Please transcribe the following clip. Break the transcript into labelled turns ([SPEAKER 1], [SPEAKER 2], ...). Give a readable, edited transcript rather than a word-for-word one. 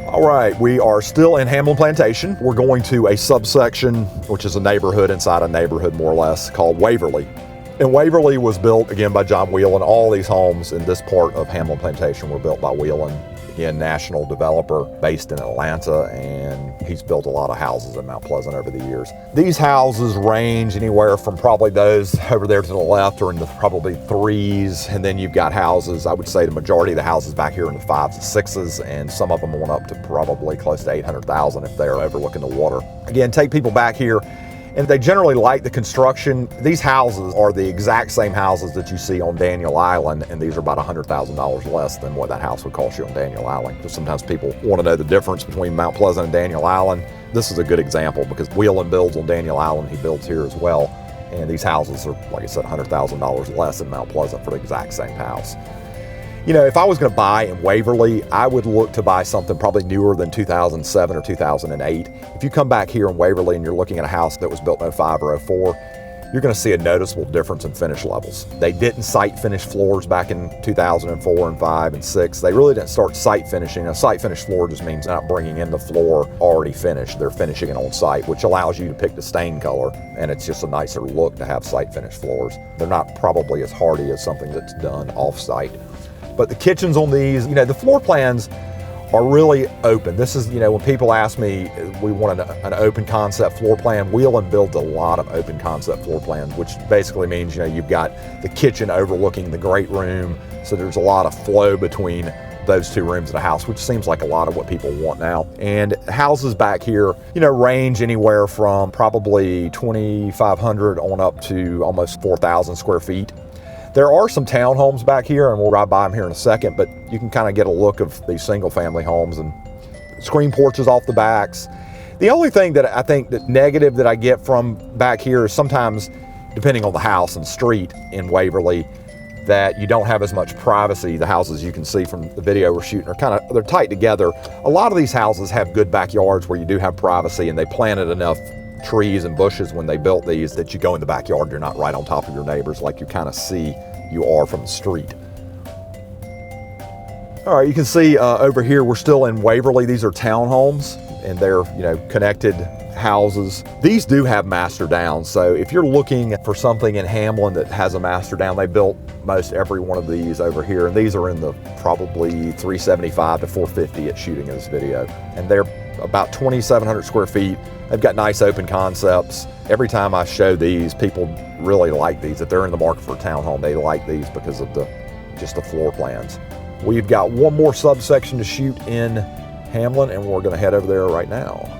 [SPEAKER 1] All right, we are still in Hamlin Plantation. We're going to a subsection, which is a neighborhood inside a neighborhood, more or less, called Waverly. And Waverly was built, again, by John Wieland. All these homes in this part of Hamlin Plantation were built by Wieland. Again, national developer based in Atlanta, and he's built a lot of houses in Mount Pleasant over the years. These houses range anywhere from probably those over there to the left are in the probably threes, and then you've got houses, I would say the majority of the houses back here in the fives and sixes, and some of them went up to probably close to 800,000 if they're overlooking the water. Again, take people back here, and they generally like the construction. These houses are the exact same houses that you see on Daniel Island, and these are about $100,000 less than what that house would cost you on Daniel Island. So sometimes people want to know the difference between Mount Pleasant and Daniel Island. This is a good example because Wieland builds on Daniel Island, he builds here as well. And these houses are, like I said, $100,000 less than Mount Pleasant for the exact same house. You know, if I was going to buy in Waverly, I would look to buy something probably newer than 2007 or 2008. If you come back here in Waverly and you're looking at a house that was built in 05 or 04, you're going to see a noticeable difference in finish levels. They didn't site finish floors back in 2004 and 5 and 6. They really didn't start site finishing. A site finish floor just means not bringing in the floor already finished. They're finishing it on site, which allows you to pick the stain color, and it's just a nicer look to have site finish floors. They're not probably as hardy as something that's done off-site. But the kitchens on these, you know, the floor plans are really open. This is, you know, when people ask me, we want an open concept floor plan, Wieland builds a lot of open concept floor plans, which basically means, you know, you've got the kitchen overlooking the great room. So there's a lot of flow between those two rooms in a house, which seems like a lot of what people want now. And houses back here, you know, range anywhere from probably 2,500 on up to almost 4,000 square feet. There are some townhomes back here, and we'll ride by them here in a second, but you can kind of get a look of these single-family homes and screen porches off the backs. The only thing that I think that negative that I get from back here is sometimes, depending on the house and street in Waverly, that you don't have as much privacy. The houses you can see from the video we're shooting are they're tight together. A lot of these houses have good backyards where you do have privacy, and they planted enough trees and bushes when they built these that you go in the backyard, you're not right on top of your neighbors like you kind of see you are from the street. All right, you can see over here we're still in Waverly. These are townhomes, and they're, you know, connected houses. These do have master downs, so if you're looking for something in Hamlin that has a master down, they built most every one of these over here, and these are in the probably 375 to 450 at shooting in this video, and they're about 2,700 square feet. They've got nice open concepts. Every time I show these, people really like these. If they're in the market for a townhome, they like these because of just the floor plans. We've got one more subsection to shoot in Hamlin, and we're going to head over there right now.